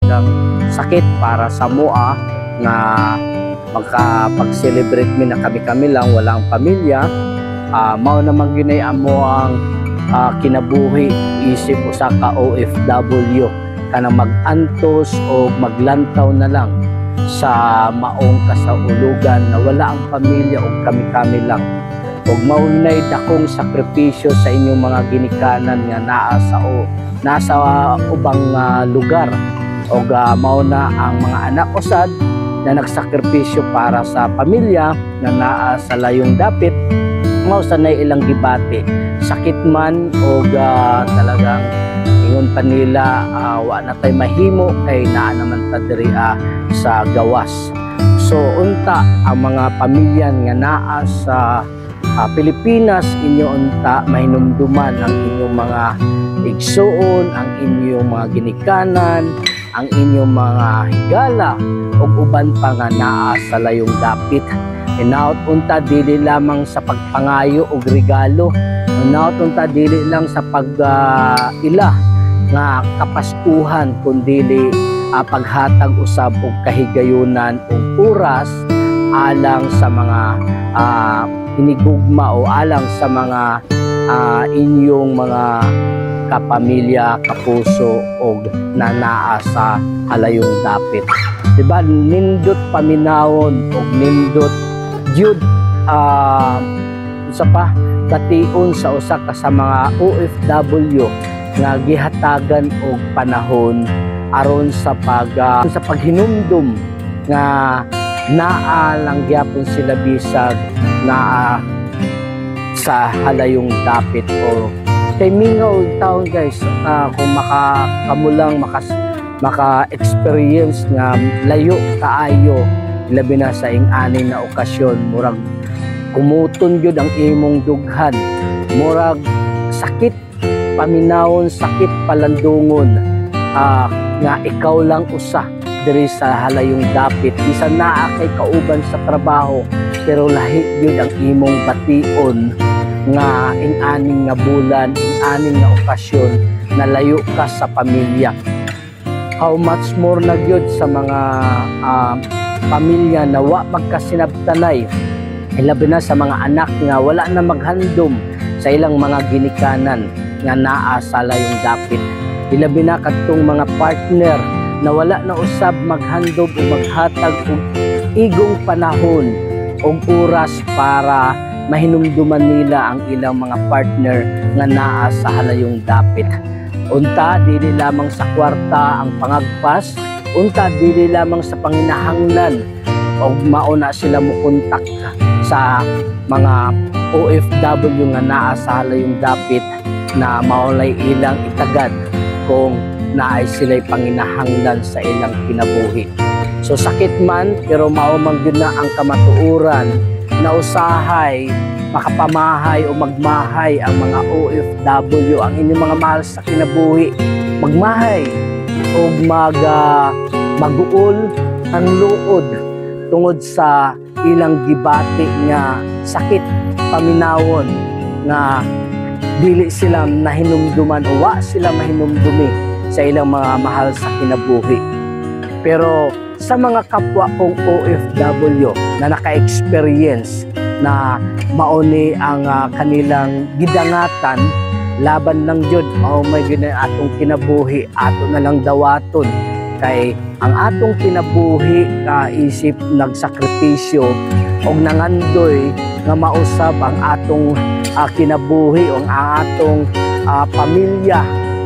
talagang sakit para sa mua nga makapag-celebrate mi na kami lang walang pamilya. Mao naman ginay amo ang kinabuhi isip usa ka OFW kanang mag-antos o maglantaw na lang sa maong kasaulugan na wala ang pamilya o kami lang. Og maunay dakong sakripisyo sa inyong mga ginikanan nga nasa ubang lugar. Og mauna ang mga anak usad na nagsakripisyo para sa pamilya na naa sa layong dapit. Mao sanay ilang gibati, sakit man o talagang ingon pa nila wa na tay mahimo kay naa naman ta diri sa gawas. So unta ang mga pamilya nga naa sa Pilipinas, inyo unta mahinumduman ang inyong mga igsuon, ang inyong mga ginikanan, ang inyong mga higala ug uban pa nga naa sa layong dapit. Inaot unta dili lamang sa pagpangayo og regalo, inaot unta dili lang sa pag-ila nga kapaskuhan, kundi paghatag usab og kahigayunan ug oras alang sa mga hinigugma o alang sa mga inyong mga kapamilya, kapuso o nanaa sa halayong dapit. Diba, nindot paminawon o nindot jud usa pa kation sa usa ka sa mga OFW nga gihatagan og panahon aron sa paghinumdum nga naa lang gyapon sila bisag naa sa halayong dapit o kay mingaw taon guys. Kung makamulang maka-experience nga layo kaayo labi na sa ing-ani na okasyon, murag kumuton gyud ang imong dughan, murag sakit paminawon, sakit palandungon nga ikaw lang usa diri sa halayong dapit. Bisan naa kay kauban sa trabaho pero lahi gyud ang imong bation nga ing-aning nga bulan, ing-aning nga okasyon na layo ka sa pamilya. How much more na gyud sa mga pamilya na wa magkasinabtanay, labi na sa mga anak nga wala na maghandom sa ilang mga ginikanan nga naa sa layong dapit. Ilabi na kadtong mga partner na wala na usab maghandom o maghatag og igong panahon o oras para mahinumduman nila ang ilang mga partner nga naa sa halayong dapit. Unta dili lamang sa kwarta ang pangagpas, unta dili lamang sa panginahanglan o mauna sila mo kontak sa mga OFW nga naa sa halayong dapit na maulay ilang itagad kung naay sila'y panginahanglan sa ilang kinabuhi. So sakit man pero maumang yun na ang kamatuuran na usahay makapamahay o magmahay ang mga OFW, ang inyong mga mahal sa kinabuhi, magmahay o mag-uol ang luod tungod sa ilang gibati nga sakit paminawon nga dili sila nahinumduman o wa sila mahinumdumi sa ilang mga mahal sa kinabuhi. Pero sa mga kapwa kong OFW na naka-experience na mauni ang kanilang gidangatan laban ng Jud, may gina atong kinabuhi ato na lang dawaton kay ang atong kinabuhi isip nagsakripisyo og nangandoy nga mausab ang atong kinabuhi o ang atong pamilya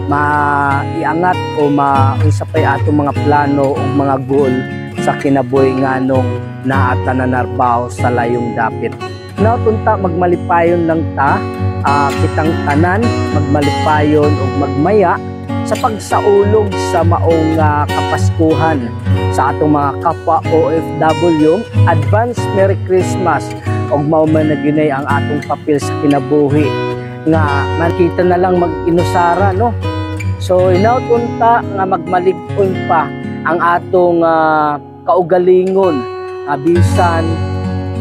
maiangat o mausapay atong mga plano o mga goal sa kinabuhi nganong naata na narbaho sa layong dapit. Nautunta magmalipayon lang ta kitang tanan, magmalipayon o magmaya sa pagsaulog sa maong kapaskuhan sa atong mga kapwa OFW. Advance Merry Christmas og mao man na ginay ang atong papel sa kinabuhi nga makita na lang mag-inusara, no? So inautunta nga magmalig-on pa ang atong kaugalingon bisan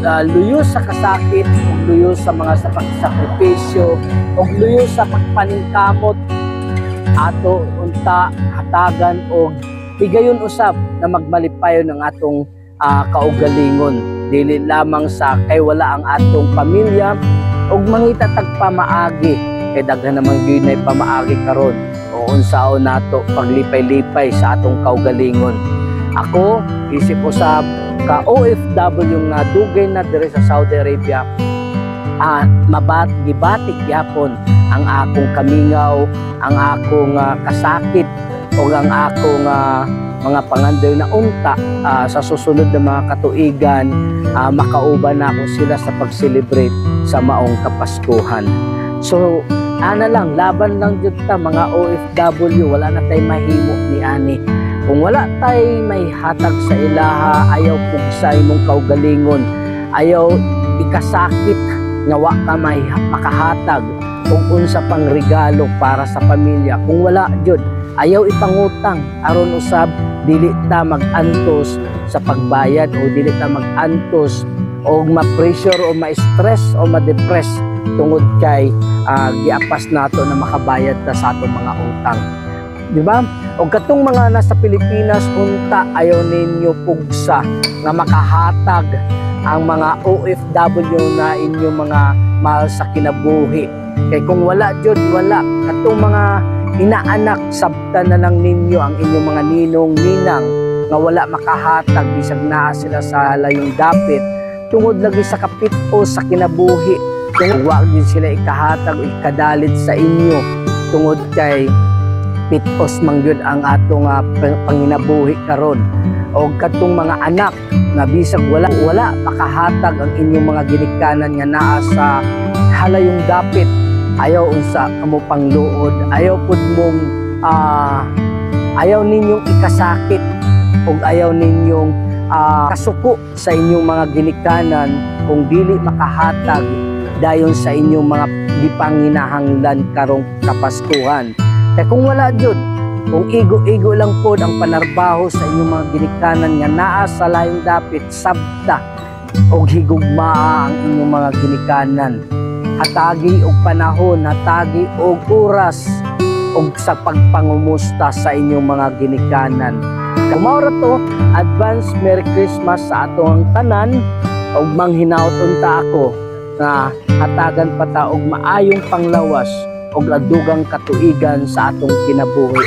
luyo sa kasakit o luyo sa mga pagsakripisyo o luyo sa pagpaningkamot ato unta hatagan og higayon usab na magmalipayon ang atong kaugalingon, dili lamang sa kay wala ang atong pamilya ug mangita tag pamaagi kay daghan naman gyud nay pamaagi karon o unsaon nato paglipay-lipay sa atong kaugalingon. Ako isip usab ka OFW nga dugay na diri sa Saudi Arabia, gibatik gyapon ang akong kamingaw, ang akong kasakit o ang akong mga pangandoy na unta sa susunod na mga katuigan, makauban na ako sila sa pag-celebrate sa maong Kapaskuhan. So ana lang, laban lang jud ta mga OFW, wala na tay mahimo ni ani. Kung wala tay may hatag sa ilaha, ayaw pugsa imong kaugalingon, ayaw ikasakit nga wa ka may makahatag kung unsa pang regalo para sa pamilya. Kung wala jud, ayaw ipangutang aron usab dili ta mag-antos sa pagbayad o dili ta mag-antos o ma-pressure o ma-stress o ma-depress tungod kay giapas nato na makabayad ta sa atong mga utang. Di ba? O katong mga nasa Pilipinas unta ayaw ninyo pugsa nga makahatag ang mga OFW na inyong mga mahal sa kinabuhi. Kay kung wala jud, wala. Katong mga inaanak, sabta na lang ninyo ang inyong mga ninong-ninang nga wala makahatag bisag naa sila sa layong dapit tungod lagi sa kapit o sa kinabuhi. Tungod wa din sila ikahatag o ikadalit sa inyo tungod kay pitos mangyud ang atong panginabuhi karon. O katong mga anak na bisag wala makahatag ang inyong mga ginikanan nga naa sa halayong dapit, ayaw unsa kamo pangluod, ayaw pud mong ayaw ninyong ikasakit o ayaw ninyong kasuko sa inyong mga ginikanan kung dili makahatag dayon sa inyong mga gipanginahanglan karong Kapaskuhan. Kaya kung wala jud, kung igo-igo lang po ang panarbaho sa inyong mga ginikanan nga naa sa layong dapit, sabta o higugmaa ang inyong mga ginikanan, hatagi og panahon, hatagi og oras og sa pagpangumusta sa inyong mga ginikanan. Kumaura to, advance Merry Christmas sa atong tanan og manghinaot unta ako nga hatagan pa ta og maayong panglawas og adugang katuigan sa atong kinabuhi.